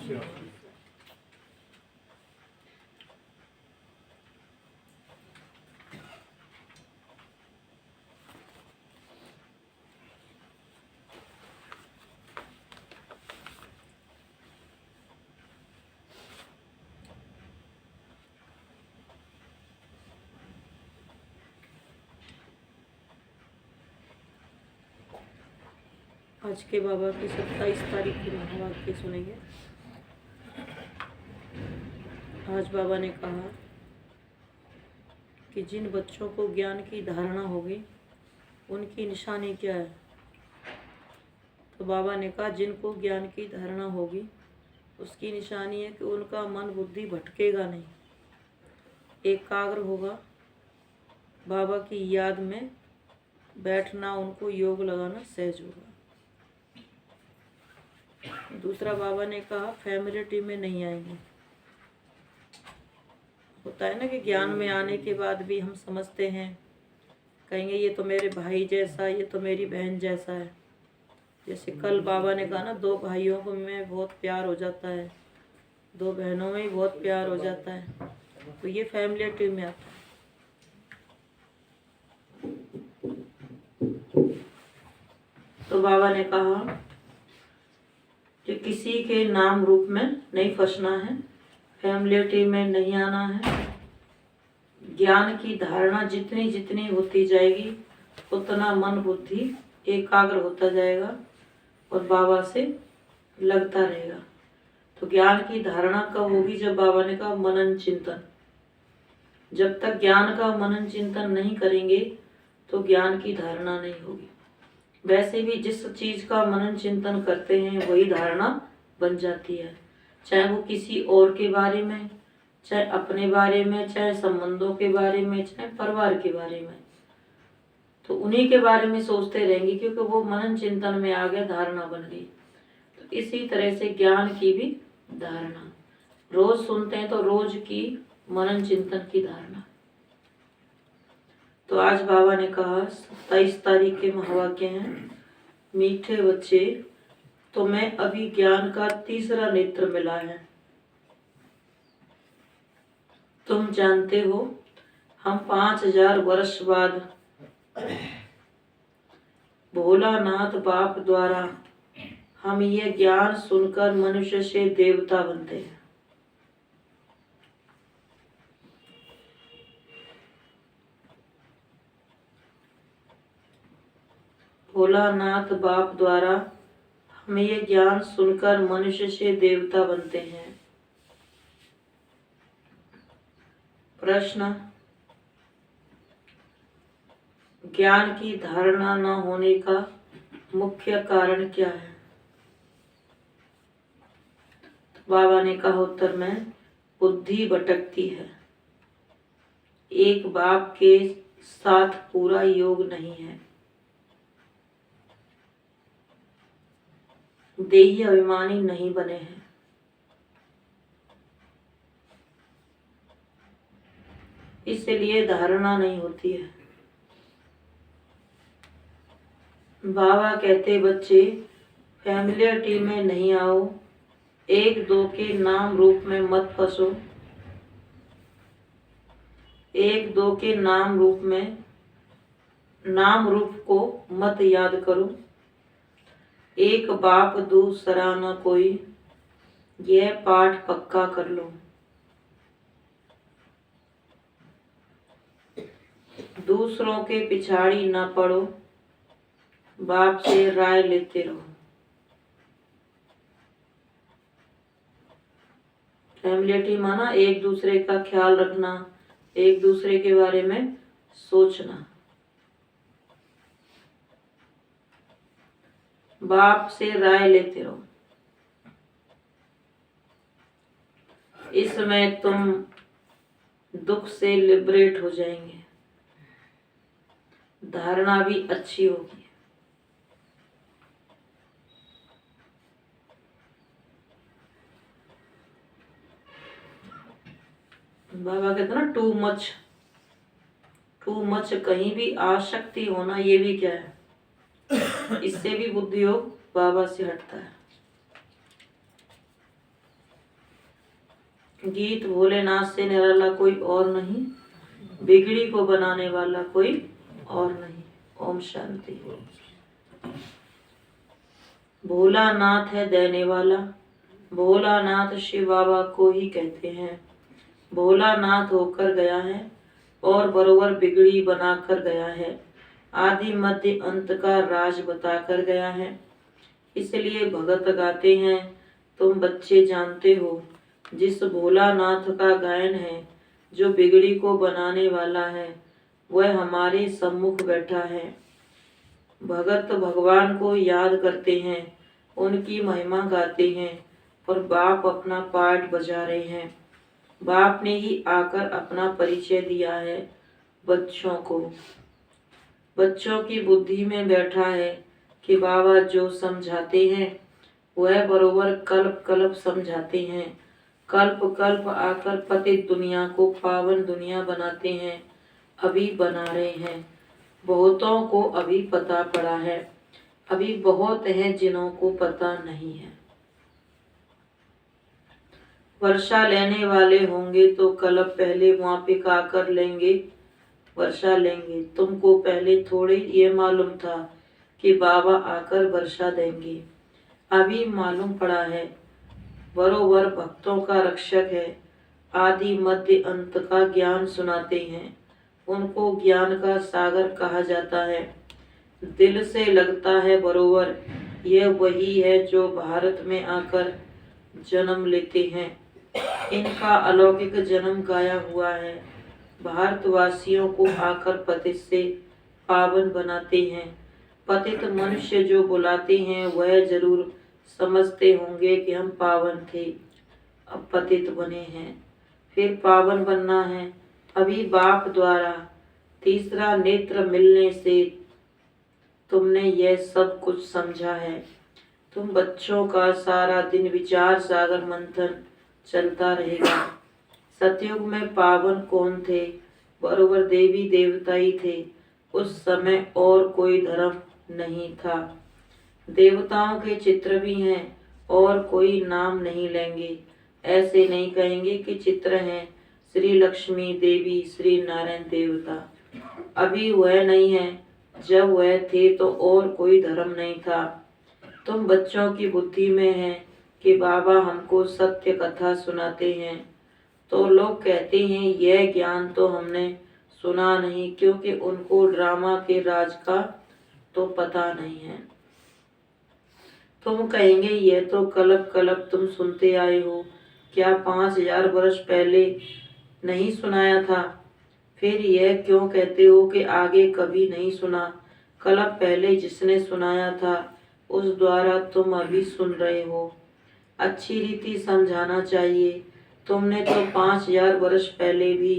आज के बाबा की 27 तारीख की महावाक्य सुनेंगे। आज बाबा ने कहा कि जिन बच्चों को ज्ञान की धारणा होगी उनकी निशानी क्या है। तो बाबा ने कहा जिनको ज्ञान की धारणा होगी उसकी निशानी है कि उनका मन बुद्धि भटकेगा नहीं, एकाग्र होगा, बाबा की याद में बैठना, उनको योग लगाना सहज होगा। दूसरा बाबा ने कहा फैमिलिटी में नहीं आएंगे। होता है ना कि ज्ञान में आने के बाद भी हम समझते हैं, कहेंगे ये तो मेरे भाई जैसा, ये तो मेरी बहन जैसा है। जैसे कल बाबा ने कहा ना, दो भाइयों को में बहुत प्यार हो जाता है, दो बहनों में भी बहुत प्यार हो जाता है, तो ये फैमिलिटी में आता है। तो बाबा ने कहा कि किसी के नाम रूप में नहीं फंसना है, फैमिलिटी में नहीं आना है। ज्ञान की धारणा जितनी जितनी होती जाएगी उतना मन बुद्धि एकाग्र होता जाएगा और बाबा से लगता रहेगा। तो ज्ञान की धारणा कब होगी? जब बाबा ने कहा मनन चिंतन। जब तक ज्ञान का मनन चिंतन नहीं करेंगे तो ज्ञान की धारणा नहीं होगी। वैसे भी जिस चीज का मनन चिंतन करते हैं वही धारणा बन जाती है, चाहे वो किसी और के बारे में, चाहे अपने बारे में, चाहे संबंधों के बारे में, चाहे परिवार के बारे में। तो उन्हीं के बारे में सोचते रहेंगे क्योंकि वो मनन चिंतन में आ गया, धारणा बन गई। तो इसी तरह से ज्ञान की भी धारणा, रोज सुनते हैं तो रोज की मनन चिंतन की धारणा। तो आज बाबा ने कहा 27 तारीख के महावाक्य हैं, मीठे बच्चे तुम्हें अभी ज्ञान का तीसरा नेत्र मिला है। तुम जानते हो हम 5000 वर्ष बाद भोलानाथ बाप द्वारा हम ये ज्ञान सुनकर मनुष्य से देवता बनते हैं। भोलानाथ बाप द्वारा हम ये ज्ञान सुनकर मनुष्य से देवता बनते हैं। प्रश्न, ज्ञान की धारणा न होने का मुख्य कारण क्या है? बाबा ने कहा उत्तर में, बुद्धि भटकती है। एक बाप के साथ पूरा योग नहीं है। देही अभिमानी नहीं बने हैं। इसलिए धारणा नहीं होती है। बाबा कहते बच्चे फैमिलियरिटी में नहीं आओ, एक दो के नाम रूप में मत फंसो, एक दो के नाम रूप में, नाम रूप को मत याद करो। एक बाप दूसरा न कोई, यह पाठ पक्का कर लो। दूसरों के पिछाड़ी न पड़ो, बाप से राय लेते रहो। फैमिलियरिटी माना एक दूसरे का ख्याल रखना, एक दूसरे के बारे में सोचना। बाप से राय लेते रहो। इसमें तुम दुख से लिबरेट हो जाएंगे, धारणा भी अच्छी होगी। बाबा कहते ना टू मच कहीं भी आसक्ति होना, ये भी क्या है? इससे भी बुद्धि योग बाबा से हटता है। गीत भोलेनाथ से निराला कोई और नहीं, बिगड़ी को बनाने वाला कोई और नहीं। ओम शांति। भोलानाथ है देने वाला, भोलानाथ शिव बाबा को ही कहते हैं। भोलानाथ होकर गया है और बरोबर बिगड़ी बनाकर गया है, आदि मध्य अंत का राज बताकर गया है। इसलिए भगत गाते हैं, तुम बच्चे जानते हो, जिस भोलानाथ का गायन है, जो बिगड़ी को बनाने वाला है, वह हमारे सम्मुख बैठा है। भगत भगवान को याद करते हैं, उनकी महिमा गाते हैं, और बाप अपना पाठ बजा रहे हैं। बाप ने ही आकर अपना परिचय दिया है बच्चों को। बच्चों की बुद्धि में बैठा है कि बाबा जो समझाते हैं वह बरोबर कल्प कल्प समझाते हैं। कल्प कल्प आकर पतित दुनिया को पावन दुनिया बनाते हैं, अभी बना रहे हैं। बहुतों को अभी पता पड़ा है, अभी बहुत हैं जिन्हों को पता नहीं है। वर्षा लेने वाले होंगे तो कल्प पहले वहाँ पे का कर लेंगे, वर्षा लेंगे। तुमको पहले थोड़ी ये मालूम था कि बाबा आकर वर्षा देंगे, अभी मालूम पड़ा है। बरोबर भक्तों का रक्षक है, आदि मध्य अंत का ज्ञान सुनाते हैं। उनको ज्ञान का सागर कहा जाता है। दिल से लगता है बरोबर यह वही है जो भारत में आकर जन्म लेते हैं। इनका अलौकिक जन्म गाया हुआ है। भारतवासियों को आकर पतित से पावन बनाते हैं। पतित मनुष्य जो बुलाते हैं वह जरूर समझते होंगे कि हम पावन थे, अब पतित बने हैं, फिर पावन बनना है। अभी बाप द्वारा तीसरा नेत्र मिलने से तुमने यह सब कुछ समझा है। तुम बच्चों का सारा दिन विचार सागर मंथन चलता रहेगा। सतयुग में पावन कौन थे? बरोबर देवी देवता ही थे। उस समय और कोई धर्म नहीं था। देवताओं के चित्र भी हैं और कोई नाम नहीं लेंगे। ऐसे नहीं कहेंगे कि चित्र हैं श्री लक्ष्मी देवी, श्री नारायण देवता। अभी वह नहीं है, जब वह थे तो और कोई धर्म नहीं था। तुम बच्चों की बुद्धि में है कि बाबा हमको सत्य कथा सुनाते हैं, तो लोग कहते हैं यह ज्ञान तो हमने सुना नहीं, क्योंकि उनको ड्रामा के राज का तो पता नहीं है। तुम कहेंगे यह तो कल्प कल्प तुम सुनते आए हो, क्या 5000 वर्ष पहले नहीं सुनाया था? फिर यह क्यों कहते हो कि आगे कभी नहीं सुना? कल्प पहले जिसने सुनाया था उस द्वारा तुम अभी सुन रहे हो। अच्छी रीति समझाना चाहिए। तुमने तो 5000 वर्ष पहले भी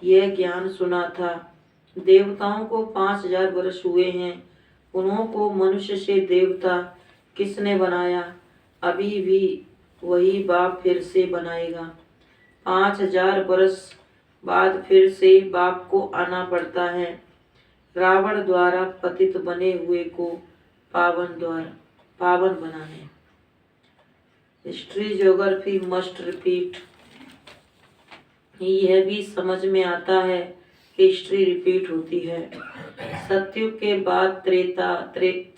यह ज्ञान सुना था। देवताओं को 5000 वर्ष हुए हैं, उन्हों को मनुष्य से देवता किसने बनाया? अभी भी वही बाप फिर से बनाएगा। 5000 वर्ष बाद फिर से बाप को आना पड़ता है। रावण द्वारा पतित बने हुए को पावन बनाने। History geography must repeat. यह भी समझ में आता है कि हिस्ट्री रिपीट होती है। सतयुग के बाद त्रेता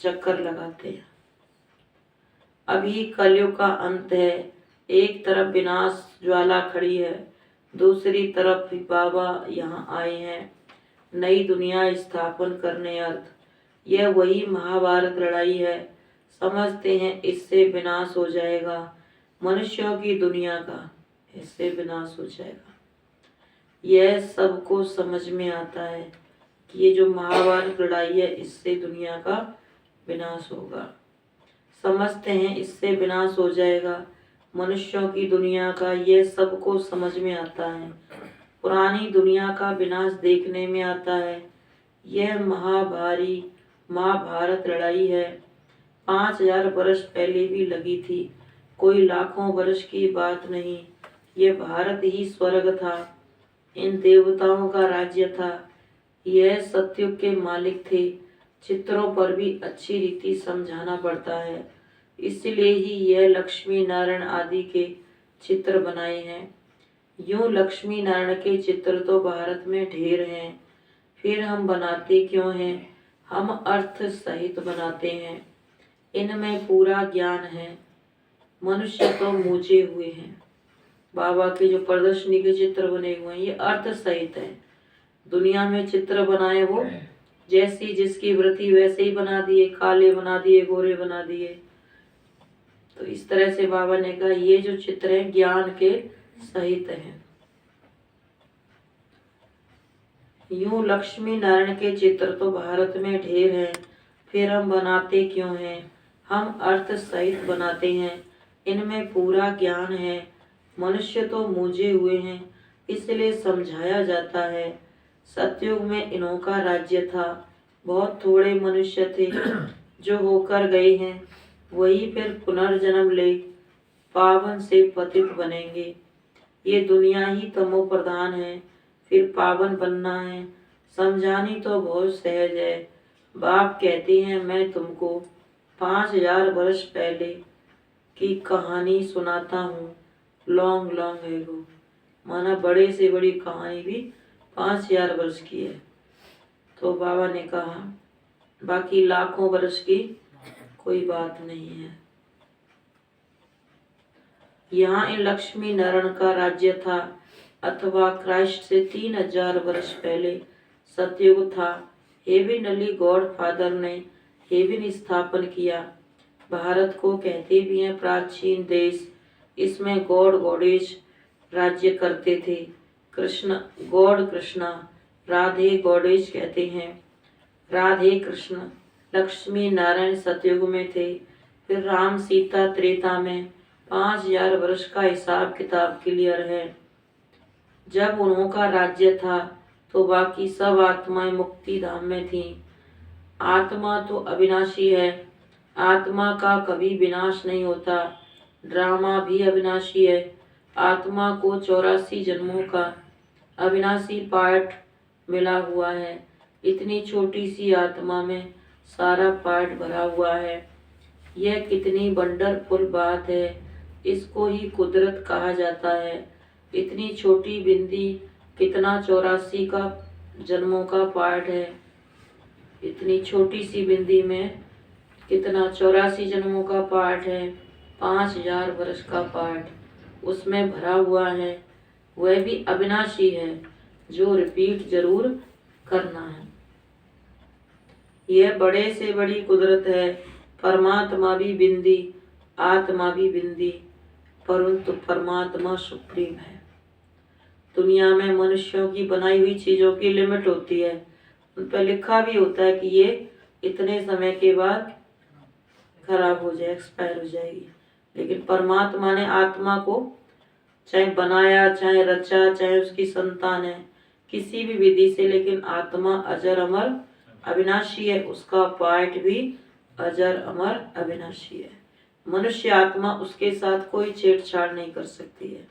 चक्कर लगाते हैं। अभी कलयुग का अंत है। एक तरफ विनाश ज्वाला खड़ी है, दूसरी तरफ बाबा यहाँ आए हैं नई दुनिया स्थापन करने। अर्थ यह वही महाभारत लड़ाई है। समझते हैं इससे विनाश हो जाएगा मनुष्यों की दुनिया का, इससे विनाश हो जाएगा। यह सबको समझ में आता है कि ये जो महाभारत लड़ाई है इससे दुनिया का विनाश होगा। समझते हैं इससे विनाश हो जाएगा मनुष्यों की दुनिया का, यह सबको समझ में आता है। पुरानी दुनिया का विनाश देखने में आता है। यह महाभारत लड़ाई है। 5000 वर्ष पहले भी लगी थी, कोई लाखों वर्ष की बात नहीं। यह भारत ही स्वर्ग था, इन देवताओं का राज्य था। यह सतयुग के मालिक थे। चित्रों पर भी अच्छी रीति समझाना पड़ता है, इसलिए ही यह लक्ष्मी नारायण आदि के चित्र बनाए हैं। यूं लक्ष्मी नारायण के चित्र तो भारत में ढेर हैं, फिर हम बनाते क्यों हैं? हम अर्थ सहित बनाते हैं, इनमें पूरा ज्ञान है, मनुष्य तो मूझे हुए हैं। बाबा के जो प्रदर्शनी के चित्र बने हुए हैं ये अर्थ सहित है। दुनिया में चित्र बनाए वो जैसी जिसकी वृत्ति वैसे ही बना दिए, काले बना दिए, गोरे बना दिए। तो इस तरह से बाबा ने कहा ये जो चित्र है ज्ञान के सहित है। यूं लक्ष्मी नारायण के चित्र तो भारत में ढेर हैं, फिर हम बनाते क्यों हैं? हम अर्थ सहित बनाते हैं, इनमें पूरा ज्ञान है, मनुष्य तो मूझे हुए हैं, इसलिए समझाया जाता है। सतयुग में इन्हों का राज्य था, बहुत थोड़े मनुष्य थे जो होकर गए हैं, वही फिर पुनर्जन्म ले पावन से पतित बनेंगे। ये दुनिया ही तमो प्रधान है, फिर पावन बनना है, समझानी तो बहुत सहज है। बाप कहते हैं मैं तुमको 5000 वर्ष पहले की कहानी सुनाता हूँ, लॉन्ग लॉन्ग एगो, माना बड़े से बड़ी कहानी भी 5000 वर्ष की है। तो बाबा ने कहा बाकी लाखों वर्ष की कोई बात नहीं है। यहाँ इन लक्ष्मी नारायण का राज्य था, अथवा क्राइस्ट से 3000 वर्ष पहले सतयुग था। हेविनली गॉड फादर ने हेविन स्थापन किया। भारत को कहते भी हैं प्राचीन देश, इसमें गॉड गॉडेज राज्य करते थे। कृष्ण गॉड कृष्णा, राधे गॉडेज कहते हैं। राधे कृष्ण लक्ष्मी नारायण सतयुग में थे, फिर राम सीता त्रेता में। 5000 वर्ष का हिसाब किताब क्लियर है। जब उन्हों का राज्य था तो बाकी सब आत्माएं मुक्ति धाम में थीं। आत्मा तो अविनाशी है, आत्मा का कभी विनाश नहीं होता। ड्रामा भी अविनाशी है, आत्मा को 84 जन्मों का अविनाशी पार्ट मिला हुआ है। इतनी छोटी सी आत्मा में सारा पार्ट भरा हुआ है। यह कितनी वंडरफुल बात है, इसको ही कुदरत कहा जाता है। इतनी छोटी बिंदी कितना 84 का जन्मों का पार्ट है। इतनी छोटी सी बिंदी में कितना 84 जन्मों का पार्ट है। 5000 वर्ष का पार्ट उसमें भरा हुआ है, वह भी अविनाशी है, जो रिपीट जरूर करना है। यह बड़े से बड़ी कुदरत है। परमात्मा भी बिंदी, आत्मा भी बिंदी, परंतु परमात्मा सुप्रीम है। दुनिया में मनुष्यों की बनाई हुई चीजों की लिमिट होती है, उन पर लिखा भी होता है कि ये इतने समय के बाद खराब हो जाए, एक्सपायर हो जाएगी। लेकिन परमात्मा ने आत्मा को चाहे बनाया, चाहे रचा, चाहे उसकी संतान है, किसी भी विधि से, लेकिन आत्मा अजर अमर अविनाशी है, उसका पार्ट भी अजर अमर अविनाशी है। मनुष्य आत्मा उसके साथ कोई छेड़छाड़ नहीं कर सकती है।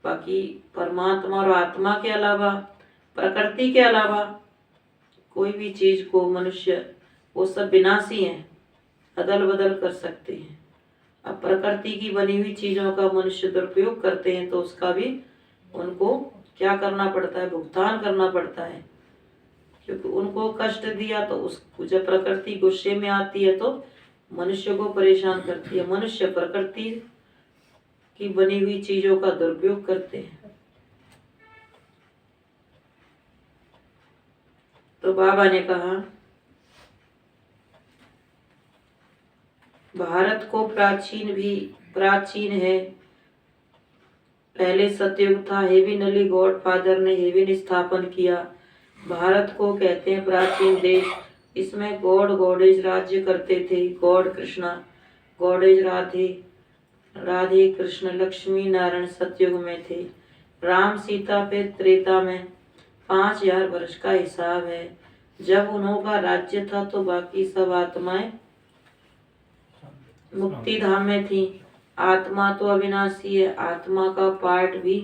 बाकी परमात्मा और आत्मा के अलावा, प्रकृति के अलावा कोई भी चीज को मनुष्य, वो सब विनाशी हैं, अदल बदल कर सकते हैं। अब प्रकृति की बनी हुई चीजों का मनुष्य दुरुपयोग करते हैं तो उसका भी उनको क्या करना पड़ता है, भुगतान करना पड़ता है। क्योंकि उनको कष्ट दिया तो उस जब प्रकृति गुस्से में आती है तो मनुष्य को परेशान करती है। मनुष्य प्रकृति की बनी हुई चीजों का दुरुपयोग करते हैं। तो बाबा ने कहा भारत को प्राचीन है। पहले सतयुग था, हेविनली गॉड फादर ने हेविन स्थापन किया। भारत को कहते हैं प्राचीन देश, इसमें गॉड गॉडेज राज्य करते थे। गॉड कृष्णा, गॉडेज राधे, राधे कृष्ण लक्ष्मी नारायण सतयुग में थे। राम सीता फिर त्रेता में। 5000 वर्ष का हिसाब है। जब उन्हों का राज्य था तो बाकी सब आत्माएं मुक्ति धाम में थी। आत्मा तो अविनाशी है, आत्मा का पार्ट भी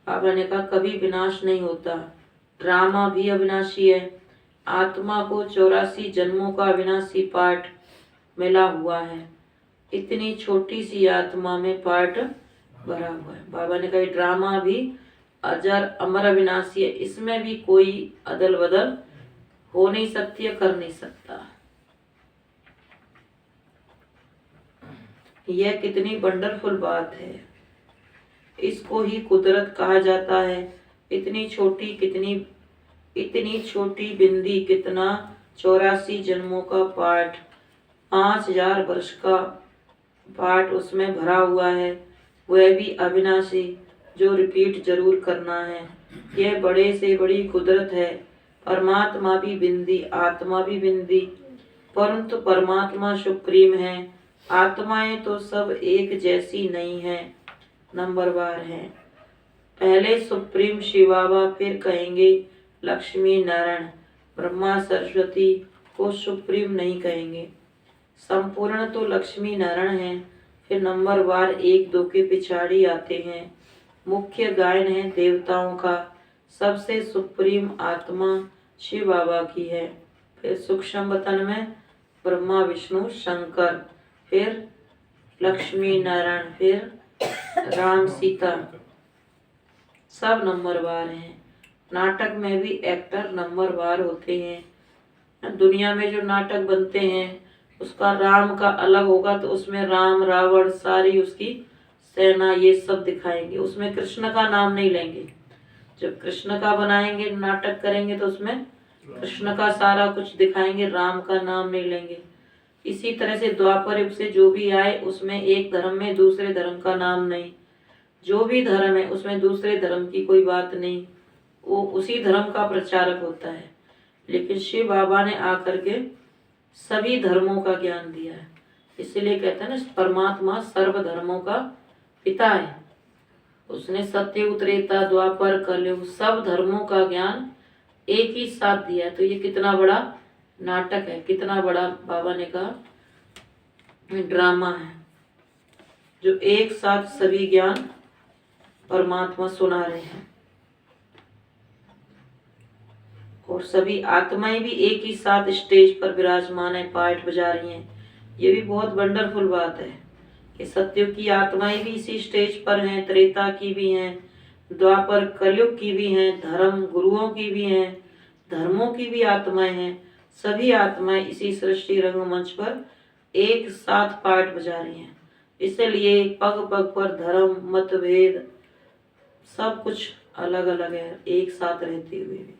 बाबा ने कहा कभी विनाश नहीं होता। ड्रामा भी अविनाशी है, आत्मा को 84 जन्मों का अविनाशी पार्ट मिला हुआ है। इतनी छोटी सी आत्मा में पार्ट भरा हुआ है। बाबा ने कहा ड्रामा भी अजर अमर अविनाशी है, इसमें भी कोई अदल बदल हो नहीं सकती है, कर नहीं सकता। यह कितनी वंडरफुल बात है। इसको ही कुदरत कहा जाता है। इतनी छोटी बिंदी, कितना 84 जन्मों का पाठ, 5000 वर्ष का पाठ उसमें भरा हुआ है, वह भी अविनाशी, जो रिपीट जरूर करना है। यह बड़े से बड़ी कुदरत है। परमात्मा भी बिंदी, आत्मा भी बिंदी, परंतु परमात्मा सुप्रीम है। आत्माएं तो सब एक जैसी नहीं है, नंबरवार है। पहले सुप्रीम शिव बाबा, फिर कहेंगे लक्ष्मी नारायण। ब्रह्मा सरस्वती को सुप्रीम नहीं कहेंगे। संपूर्ण तो लक्ष्मी नारायण है, फिर नंबरवार 1-2 के पिछाड़ी आते हैं। मुख्य गायन है देवताओं का। सबसे सुप्रीम आत्मा शिव बाबा की है। फिर सूक्ष्म वतन में ब्रह्मा विष्णु शंकर, फिर लक्ष्मी नारायण, फिर राम सीता, सब नंबरवार हैं। नाटक में भी एक्टर नंबरवार होते हैं। दुनिया में जो नाटक बनते हैं उसका राम का अलग होगा, तो उसमें राम रावण सारी उसकी सेना ये सब दिखाएंगे, उसमें कृष्ण का नाम नहीं लेंगे। जब कृष्ण का बनाएंगे नाटक करेंगे तो उसमें कृष्ण का सारा कुछ दिखाएंगे, राम का नाम नहीं लेंगे। इसी तरह से द्वापर युग से जो भी आए उसमें एक धर्म में दूसरे धर्म का नाम नहीं, जो भी धर्म है उसमें दूसरे धर्म की कोई बात नहीं, वो उसी धर्म का प्रचारक होता है। लेकिन शिव बाबा ने आकर के सभी धर्मों का ज्ञान दिया है। इसलिए कहते हैं ना, परमात्मा सर्व धर्मों का पिता है। उसने सत्ययुग, त्रेता, द्वापर, कलयुग सब धर्मों का ज्ञान एक ही साथ दिया है। तो ये कितना बड़ा नाटक है, कितना बड़ा बाबा ने कहा ड्रामा है, जो एक साथ सभी ज्ञान परमात्मा सुना रहे हैं। और सभी आत्माएं भी एक ही साथ स्टेज पर विराजमान है, पाठ बजा रही हैं। ये भी बहुत वंडरफुल बात है कि सत्युग की आत्माएं भी इसी स्टेज पर हैं, त्रेता की भी हैं, द्वापर कलयुग की भी हैं, धर्म गुरुओं की भी हैं, धर्मों की भी आत्माएं हैं। सभी आत्माएं इसी सृष्टि रंगमंच पर एक साथ पाठ बजा रही हैं। इसलिए पग पग पर धर्म मतभेद सब कुछ अलग अलग है, एक साथ रहते हुए भी।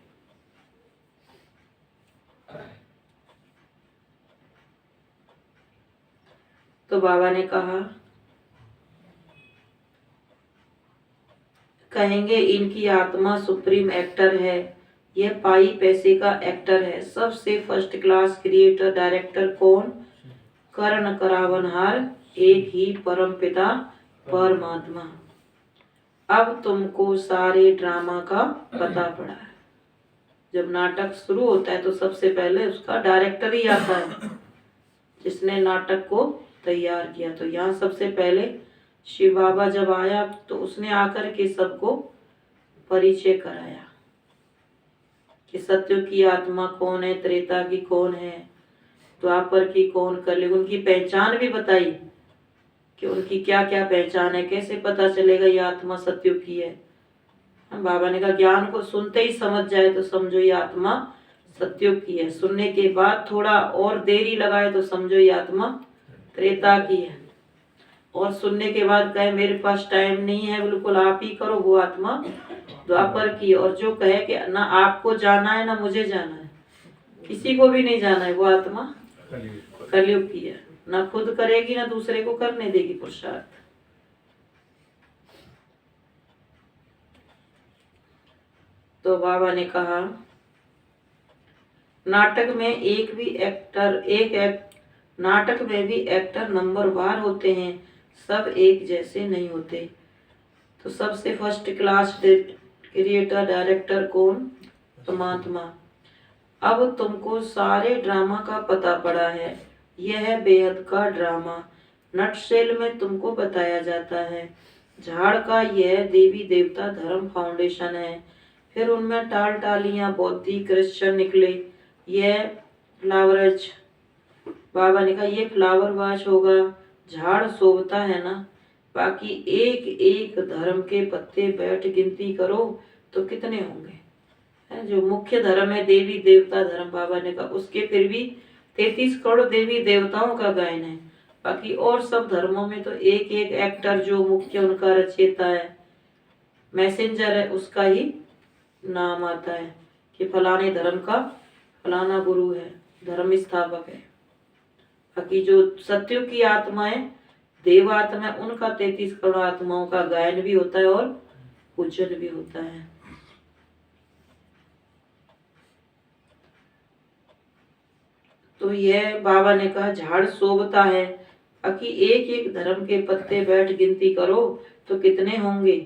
तो बाबा ने कहा, कहेंगे इनकी आत्मा सुप्रीम एक्टर है, यह पाई पैसे का एक्टर है। सबसे फर्स्ट क्लास क्रिएटर डायरेक्टर कौन? कर्ण करावनहार, एक ही परम पिता परमात्मा। अब तुमको सारे ड्रामा का पता पड़ा है। जब नाटक शुरू होता है तो सबसे पहले उसका डायरेक्टर ही आता है, जिसने नाटक को तैयार किया। तो यहाँ सबसे पहले शिव बाबा जब आया तो उसने आकर के सबको परिचय कराया कि सत्युग की आत्मा कौन है, त्रेता की कौन है, द्वापर की कौन, कलयुग, उनकी पहचान भी बताई कि उनकी क्या क्या पहचान है, कैसे पता चलेगा ये आत्मा सत्युग की है। बाबा ने कहा ज्ञान को सुनते ही समझ जाए तो समझो ये आत्मा सत्युग की है, सुनने के बाद थोड़ा और देरी लगाए तो समझो ये आत्मा त्रेता की है, और सुनने के बाद कहे मेरे पास टाइम नहीं है, बिल्कुल आप ही करो, वो आत्मा द्वापर की। और जो कहे कि ना आपको जाना है ना मुझे जाना है, किसी को भी नहीं जाना है, वो आत्मा कलयुग की है। ना खुद करेगी ना दूसरे को करने देगी पुरुषार्थ। तो बाबा ने कहा नाटक में नाटक में भी एक्टर नंबरवार होते हैं, सब एक जैसे नहीं होते। तो सबसे फर्स्ट क्लास क्रिएटर डायरेक्टर कौन? परमात्मा। अब तुमको सारे ड्रामा का पता पड़ा है। यह बेहद का ड्रामा नटशेल में तुमको बताया जाता है। झाड़ का यह देवी देवता धर्म फाउंडेशन है। फिर उनमें टाल टालियां बौद्धिक क्रिश्चियन निकले। यह फ्लावरज, बाबा ने कहा ये फ्लावर वाश होगा। झाड़ शोभता है ना, बाकी एक एक धर्म के पत्ते बैठ गिनती करो तो कितने होंगे। जो मुख्य धर्म है देवी देवता धर्म, बाबा ने कहा उसके फिर भी 33 करोड़ देवी देवताओं का गायन है। बाकी और सब धर्मों में तो एक एक एक्टर जो मुख्य उनका रचयिता है, मैसेंजर है, उसका ही नाम आता है कि फलाने धर्म का फलाना गुरु है, धर्म स्थापक है। बाकी जो सत्युग की आत्मा है, देव आत्मा है, उनका 33 करोड़ आत्माओं का गायन भी होता है और पूजन भी होता है। तो यह बाबा ने कहा झाड़ शोभता है, बाकी एक एक धर्म के पत्ते बैठ गिनती करो तो कितने होंगे।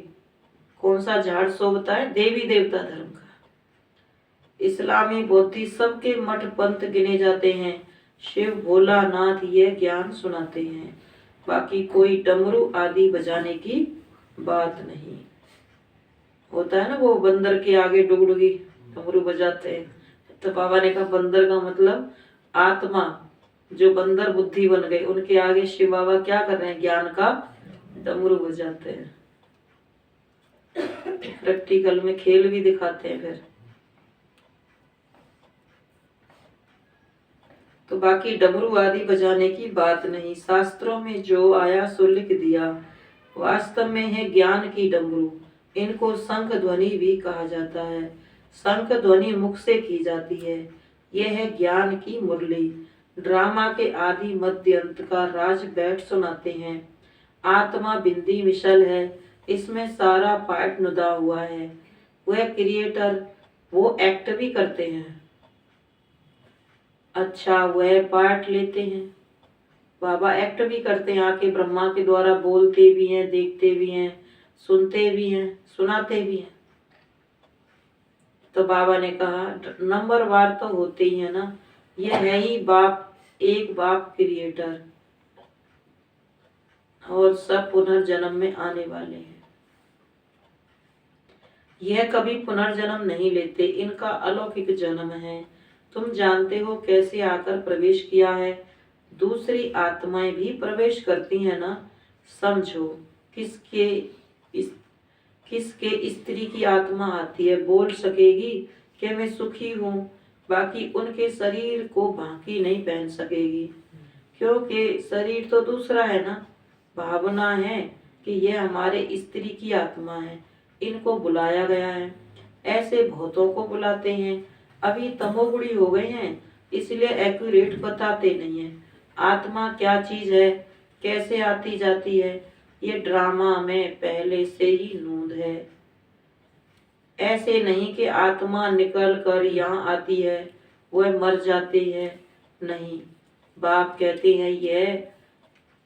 कौन सा झाड़ शोभता है? देवी देवता धर्म का। इस्लामी बौद्धि सबके मठ पंथ गिने जाते हैं, शिव भोलानाथ ये ज्ञान सुनाते हैं। बाकी कोई डमरू आदि बजाने की बात नहीं। होता है ना वो बंदर के आगे डुगडुगी डमरू बजाते हैं, तो बाबा ने कहा बंदर का मतलब आत्मा, जो बंदर बुद्धि बन गए, उनके आगे शिव बाबा क्या कर रहे हैं? ज्ञान का डमरू बजाते हैं। प्रैक्टिकल में खेल भी दिखाते हैं फिर। तो बाकी डमरू आदि बजाने की बात नहीं, शास्त्रों में जो आया सो लिख दिया। वास्तव में है ज्ञान की डमरू, इनको शंख ध्वनि भी कहा जाता है। शंख ध्वनि मुख से की जाती है, यह है ज्ञान की मुरली। ड्रामा के आदि मध्य अंत का राज बैठ सुनाते हैं। आत्मा बिंदी मिशल है, इसमें सारा पार्ट नुदा हुआ है। वह क्रिएटर, वो एक्ट भी करते हैं। अच्छा, वह पार्ट लेते हैं, बाबा एक्ट भी करते हैं, आके ब्रह्मा के द्वारा बोलते भी हैं, देखते भी हैं, सुनते भी हैं, सुनाते भी हैं। तो बाबा ने कहा नंबरवार तो होते ही है ना, ये है ही बाप, एक बाप क्रिएटर, और सब पुनर्जन्म में आने वाले हैं। यह कभी पुनर्जन्म नहीं लेते, इनका अलौकिक जन्म है। तुम जानते हो कैसे आकर प्रवेश किया है, दूसरी आत्माएं भी प्रवेश करती हैं ना। समझो किसके स्त्री की आत्मा आती है, बोल सकेगी कि मैं सुखी हूँ, बाकी उनके शरीर को बाकी नहीं पहन सकेगी, क्योंकि शरीर तो दूसरा है ना। भावना है कि यह हमारे स्त्री की आत्मा है, इनको बुलाया गया है। ऐसे बहुतों को बुलाते हैं, अभी तमोगुणी हो गए हैं, इसलिए एक्यूरेट बताते नहीं है। आत्मा क्या चीज है, कैसे आती जाती है, ये ड्रामा में पहले से ही नूंद है। ऐसे नहीं कि आत्मा निकल कर यहाँ आती है, वह मर जाती है, नहीं। बाप कहते हैं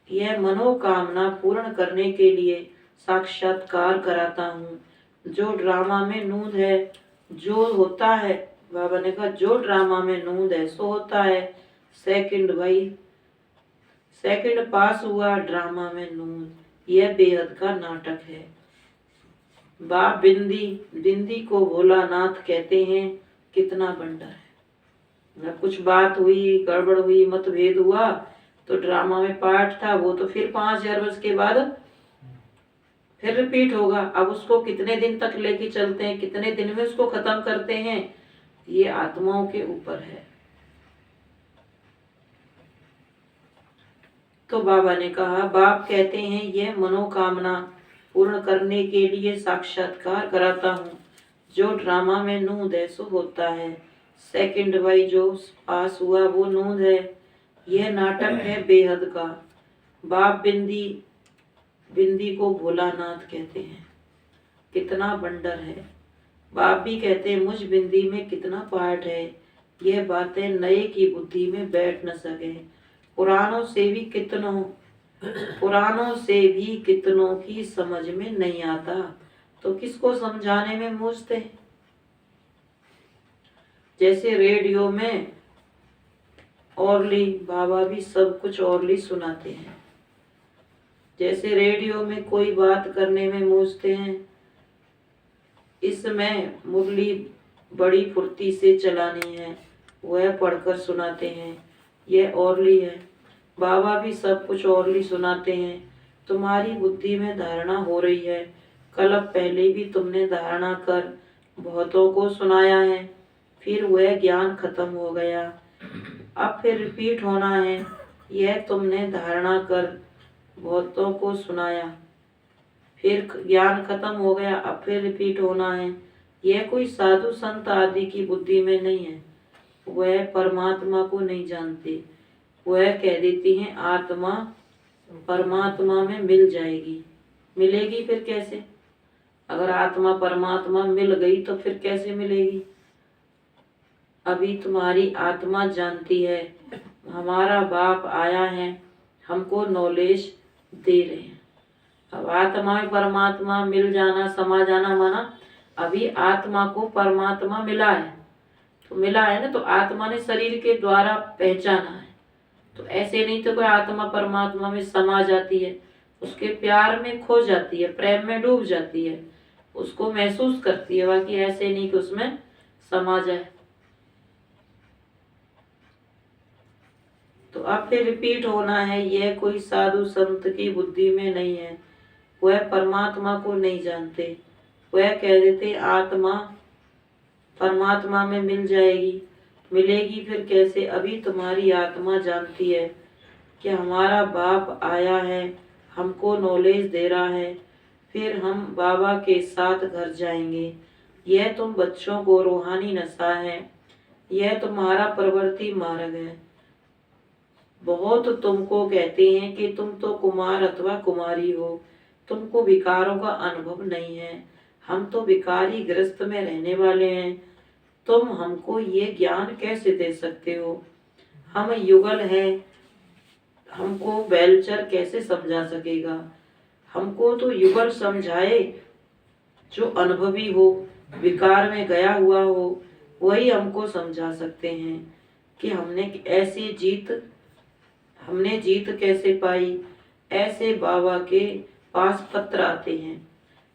यह मनोकामना पूर्ण करने के लिए साक्षात्कार कराता हूँ। जो ड्रामा में नूंद है, जो होता है, बाबा ने कहा जो ड्रामा में नूंद है सो होता है। सेकंड पास हुआ ड्रामा में नूंद, यह बेहद का नाटक है। बाप बिंदी को भोलानाथ कहते हैं, कितना बंडर है। कुछ बात हुई, गड़बड़ हुई, मतभेद हुआ, तो ड्रामा में पार्ट था, वो तो फिर 5000 वर्ष के बाद फिर रिपीट होगा। अब उसको कितने दिन तक लेके चलते हैं, कितने दिन में उसको खत्म करते हैं, ये आत्माओं के ऊपर है। तो बाबा ने कहा, बाप कहते हैं यह मनोकामना पूर्ण करने के लिए साक्षात्कार कराता हूँ। जो ड्रामा में नूंद है सो होता है। सेकंड वाई जो पास हुआ वो नूंद है, यह नाटक है बेहद का। बाप बिंदी को भोलानाथ कहते हैं, कितना बंडर है। बाप भी कहते हैं मुझ बिंदी में कितना पार्ट है, यह बातें नए की बुद्धि में बैठ न सके। पुरानों से भी कितनों की समझ में नहीं आता, तो किसको समझाने में मूझते। जैसे रेडियो में औरली, बाबा भी सब कुछ औरली सुनाते हैं। जैसे रेडियो में कोई बात करने में मूझते हैं, इसमें मुरली बड़ी फुर्ती से चलानी है, वह पढ़कर सुनाते हैं, यह औरली है। बाबा भी सब कुछ औरली सुनाते हैं, तुम्हारी बुद्धि में धारणा हो रही है। कल पहले भी तुमने धारणा कर बहुतों को सुनाया है, फिर वह ज्ञान खत्म हो गया। अब फिर रिपीट होना है। यह तुमने धारणा कर बहुतों को सुनाया, फिर ज्ञान खत्म हो गया, अब फिर रिपीट होना है। यह कोई साधु संत आदि की बुद्धि में नहीं है। वह परमात्मा को नहीं जानते। वह कह देती हैं आत्मा परमात्मा में मिल जाएगी। मिलेगी फिर कैसे? अगर आत्मा परमात्मा मिल गई तो फिर कैसे मिलेगी? अभी तुम्हारी आत्मा जानती है हमारा बाप आया है, हमको नॉलेज दे रहे हैं। अब आत्मा में परमात्मा मिल जाना, समा जाना माना अभी आत्मा को परमात्मा मिला है, तो मिला है ना, तो आत्मा ने शरीर के द्वारा पहचाना है। तो ऐसे नहीं तो कोई आत्मा परमात्मा में समा जाती है, उसके प्यार में खो जाती है, प्रेम में डूब जाती है, उसको महसूस करती है। बाकी ऐसे नहीं कि उसमें समा जाए। तो अब फिर रिपीट होना है। यह कोई साधु संत की बुद्धि में नहीं है। वह परमात्मा को नहीं जानते। वह कह देते आत्मा परमात्मा में मिल जाएगी। मिलेगी फिर कैसे? अभी तुम्हारी आत्मा जानती है कि हमारा बाप आया है, हमको नॉलेज दे रहा है, फिर हम बाबा के साथ घर जाएंगे। यह तुम बच्चों को रूहानी नशा है, यह तुम्हारा प्रवृत्ति मार्ग है। बहुत तुमको कहते हैं कि तुम तो कुमार अथवा कुमारी हो, तुमको विकारों का अनुभव नहीं है। हम तो विकारी ग्रस्त में रहने वाले हैं, तुम हमको ये ज्ञान कैसे दे सकते हो? हम युगल हैं, हमको बेलचर कैसे समझा सकेगा? हमको तो युगल समझाए जो अनुभवी हो, विकार में गया हुआ हो, वही हमको समझा सकते हैं कि हमने जीत कैसे पाई। ऐसे बाबा के पास पत्र आते हैं।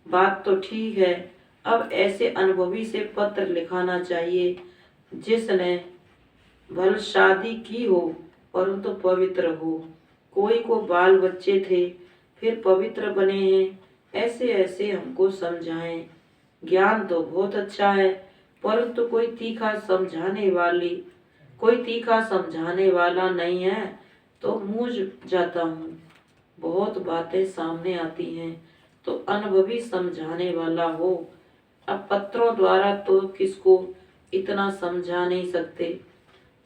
बात तो ठीक है, अब ऐसे अनुभवी से पत्र लिखाना चाहिए जिसने भल शादी की हो परंतु पवित्र हो। कोई को बाल बच्चे थे फिर पवित्र बने हैं। ऐसे ऐसे हमको समझाएं। ज्ञान तो बहुत अच्छा है, परंतु कोई तीखा समझाने वाला नहीं है तो मूझ जाता हूँ। बहुत बातें सामने आती हैं तो अनुभवी समझाने वाला हो। अब पत्रों द्वारा तो किसको इतना समझा नहीं सकते।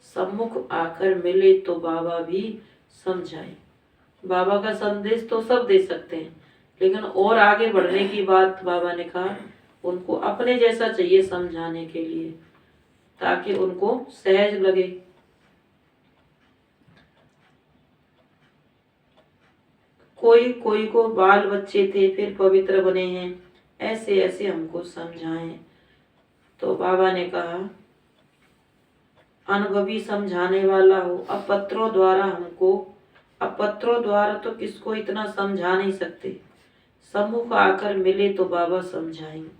सम्मुख आकर मिले तो बाबा भी समझाए। बाबा का संदेश तो सब दे सकते हैं, लेकिन और आगे बढ़ने की बात बाबा ने कहा उनको अपने जैसा चाहिए समझाने के लिए, ताकि उनको सहज लगे। कोई को बाल बच्चे थे फिर पवित्र बने हैं। ऐसे ऐसे हमको समझाएं। तो बाबा ने कहा अनुभवी समझाने वाला हो। अब पत्रों द्वारा तो किसको इतना समझा नहीं सकते। सम्मुख आकर मिले तो बाबा समझाएंगे।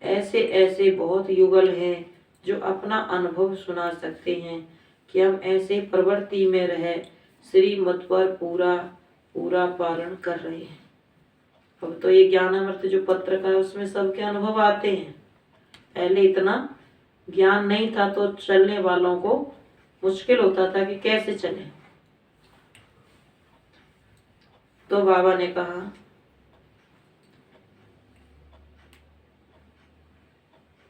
ऐसे ऐसे बहुत युगल हैं जो अपना अनुभव सुना सकते हैं कि हम ऐसे प्रवृत्ति में रह श्रीमत पर पूरा पालन कर रहे हैं। अब तो ये ज्ञानामृत जो पत्र का है उसमें सबके अनुभव आते हैं। पहले इतना ज्ञान नहीं था तो चलने वालों को मुश्किल होता था कि कैसे चले। तो बाबा ने कहा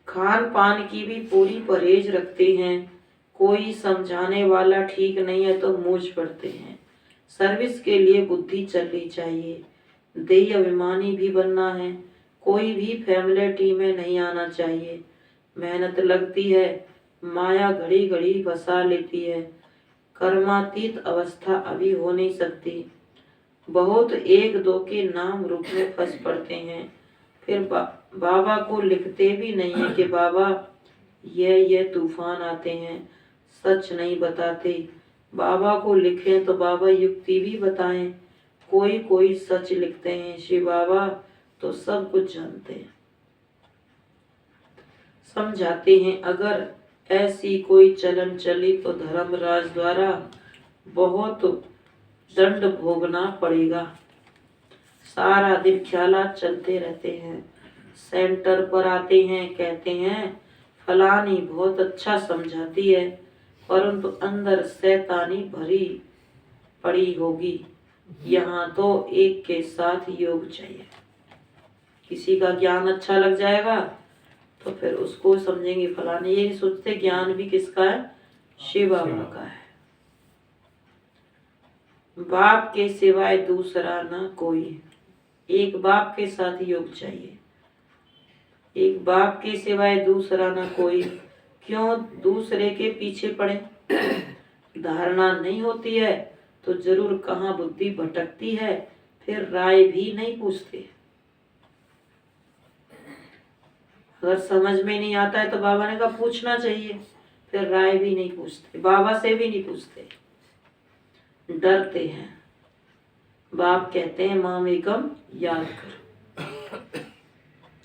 खान पान की भी पूरी परहेज रखते हैं। कोई समझाने वाला ठीक नहीं है तो मूझ पड़ते हैं। सर्विस के लिए बुद्धि चलनी चाहिए। देह अभिमानी भी बनना है। कोई भी फैमिलिटी में नहीं आना चाहिए। मेहनत लगती है, माया घड़ी घड़ी फंसा लेती है। कर्मातीत अवस्था अभी हो नहीं सकती। बहुत एक दो के नाम रूप में फंस पड़ते हैं। फिर बाबा को लिखते भी नहीं है कि बाबा ये तूफान आते हैं, सच नहीं बताते। बाबा को लिखें तो बाबा युक्ति भी बताएं। कोई सच लिखते हैं, शिव बाबा तो सब कुछ जानते हैं, समझाते हैं। अगर ऐसी कोई चलन चली तो धर्मराज द्वारा बहुत दंड भोगना पड़ेगा। सारा दिन ख्यालात चलते रहते हैं। सेंटर पर आते हैं, कहते हैं फलानी बहुत अच्छा समझाती है, परंतु अंदर शैतानी भरी पड़ी होगी। यहाँ तो एक के साथ योग चाहिए। किसी का ज्ञान अच्छा लग जाएगा तो फिर उसको समझेंगे फलाने। ये सोचते ज्ञान भी किसका है? शिव बाबा का है। बाप के सिवाय दूसरा ना कोई। एक बाप के साथ योग चाहिए, एक बाप के सिवाय दूसरा ना कोई। क्यों दूसरे के पीछे पड़े? धारणा नहीं होती है तो जरूर कहाँ बुद्धि भटकती है, फिर राय भी नहीं पूछते। अगर समझ में नहीं आता है तो बाबा ने कहा पूछना चाहिए, फिर राय भी नहीं पूछते, बाबा से भी नहीं पूछते, डरते हैं। बाप कहते हैं मामेकम याद करो।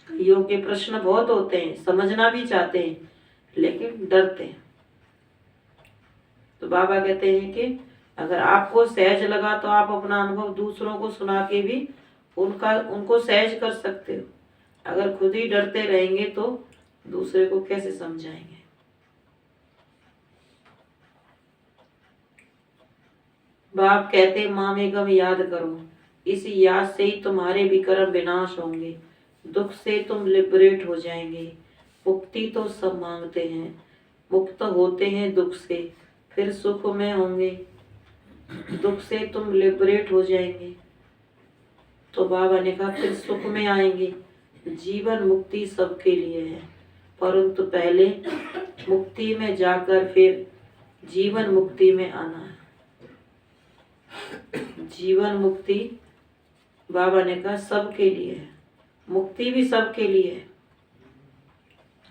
कईयों के प्रश्न बहुत होते हैं, समझना भी चाहते हैं लेकिन डरते हैं। तो बाबा कहते हैं कि अगर आपको सहज लगा तो आप अपना अनुभव दूसरों को सुना के भी उनको सहज कर सकते हो। अगर खुद ही डरते रहेंगे तो दूसरे को कैसे समझाएंगे? बाप कहते मामेगम याद करो, इस याद से ही तुम्हारे विकर्म विनाश होंगे, दुख से तुम लिबरेट हो जाएंगे। मुक्ति तो सब मांगते हैं, मुक्त होते हैं दुख से, फिर सुख में होंगे। दुख से तुम लिबरेट हो जाएंगे तो बाबा ने कहा फिर सुख में आएंगे। जीवन मुक्ति सबके लिए है, परंतु पहले मुक्ति में जाकर फिर जीवन मुक्ति में आना है। जीवन मुक्ति बाबा ने कहा सबके लिए है, मुक्ति भी सबके लिए है,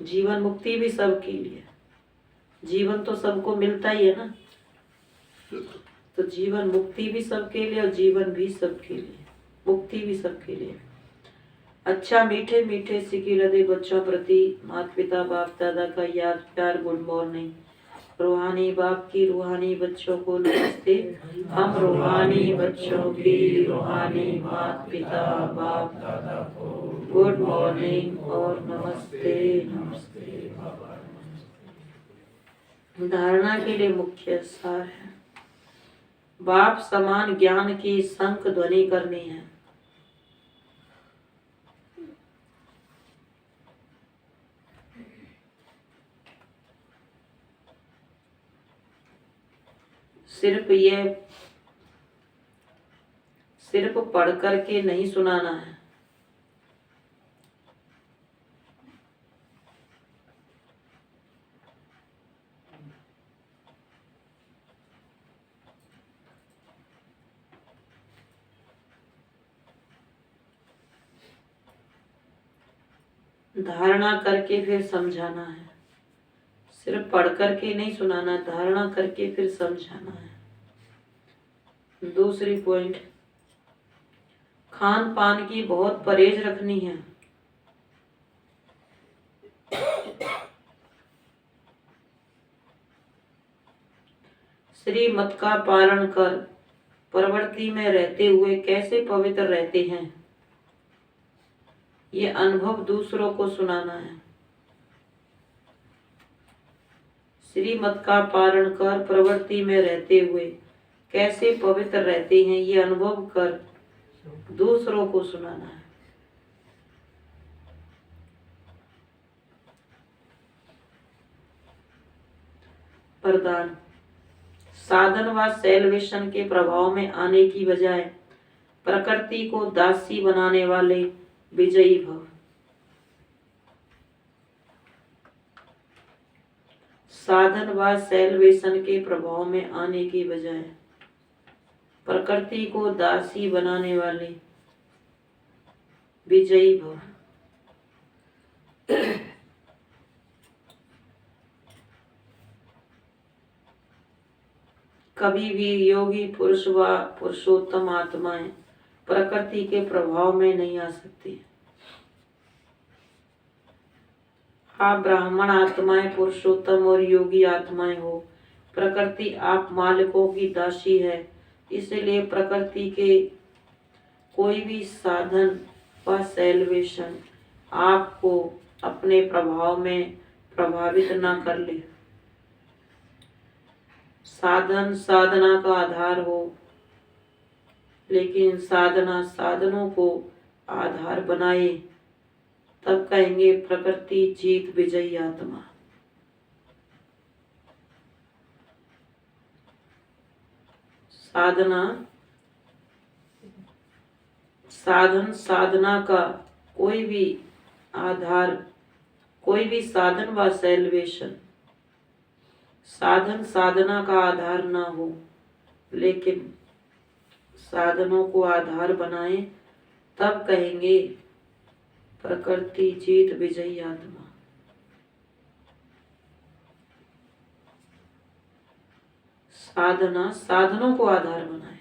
जीवन मुक्ति भी सबके लिए। जीवन तो सबको मिलता ही है ना, तो जीवन मुक्ति भी सबके लिए और जीवन भी सबके लिए, मुक्ति भी सबके लिए। अच्छा मीठे मीठे सिकी हृदय बच्चों प्रति माता पिता बाप दादा का याद प्यार गुड मॉर्निंग। रूहानी बाप की रूहानी बच्चों को नमस्ते। हम रूहानी बच्चों की रूहानी माता पिता बाप दादा को गुड मॉर्निंग और नमस्ते नमस्ते बाबा नमस्ते। धारणा के लिए मुख्य सार है, बाप समान ज्ञान की शंख ध्वनि करनी है। सिर्फ पढ़ करके नहीं सुनाना है। धारणा करके फिर समझाना है। सिर्फ पढ़ करके नहीं सुनाना, धारणा करके फिर समझाना है। दूसरी पॉइंट, खान पान की बहुत परहेज रखनी है। श्रीमत का पालन कर प्रवृत्ति में रहते हुए कैसे पवित्र रहते हैं, ये अनुभव दूसरों को सुनाना है। श्रीमत का पालन कर प्रवृत्ति में रहते हुए कैसे पवित्र रहते हैं, ये अनुभव कर दूसरों को सुनाना है। वरदान, साधन व सेल्वेशन के प्रभाव में आने की बजाय प्रकृति को दासी बनाने वाले विजयी भव। साधन व सेल्वेशन के प्रभाव में आने की बजाय प्रकृति को दासी बनाने वाले विजयी भव। कभी भी योगी पुरुष व पुरुषोत्तम आत्माएं प्रकृति के प्रभाव में नहीं आ सकती। आप ब्राह्मण आत्माएं पुरुषोत्तम और योगी आत्माएं हो, प्रकृति आप मालिकों की दासी है, इसलिए प्रकृति के कोई भी साधन व सेल्वेशन आपको अपने प्रभाव में प्रभावित ना कर ले। साधन साधना का आधार हो, लेकिन साधना साधनों को आधार बनाए, तब कहेंगे प्रकृति जीत विजयी आत्मा। साधना साधन साधना का कोई भी आधार, कोई भी साधन व सेल्वेशन साधन साधना का आधार ना हो, लेकिन साधनों को आधार बनाए, तब कहेंगे प्रकृति जीत विजयी आत्मा। साधना साधनों को आधार बनाए,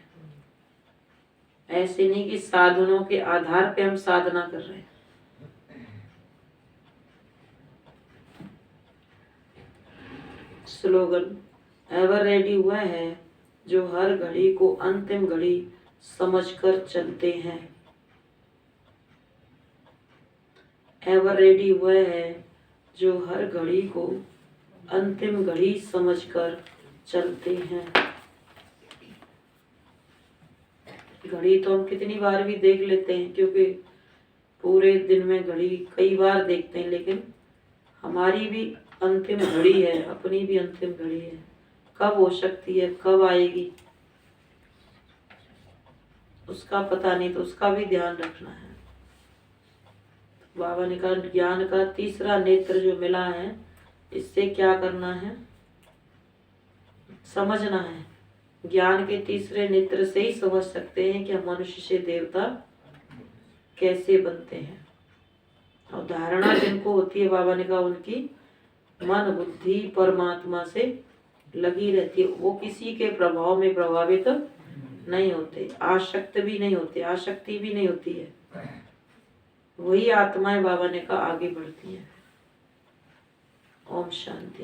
ऐसे नहीं कि साधनों के आधार पे हम साधना कर रहे हैं। स्लोगन, एवर रेडी वह है जो हर घड़ी को अंतिम घड़ी समझकर चलते हैं। एवर रेडी वह है जो हर घड़ी को अंतिम घड़ी समझकर चलते हैं। घड़ी तो हम कितनी बार भी देख लेते हैं, क्योंकि पूरे दिन में घड़ी कई बार देखते हैं, लेकिन हमारी भी अंतिम घड़ी है, अपनी भी अंतिम घड़ी है। कब हो सकती है, कब आएगी, उसका पता नहीं, तो उसका भी ध्यान रखना है। बाबा ने कहा ज्ञान का तीसरा नेत्र जो मिला है, इससे क्या करना है, समझना है। ज्ञान के तीसरे नेत्र से ही समझ सकते हैं कि हम मनुष्य से देवता कैसे बनते हैं। और धारणा जिनको होती है, बाबा ने कहा उनकी मन बुद्धि परमात्मा से लगी रहती है, वो किसी के प्रभाव में प्रभावित नहीं होते, आसक्त भी नहीं होते, आसक्ति भी नहीं होती है। वही आत्माएं बाबा ने कहा आगे बढ़ती हैं। ओम शांति।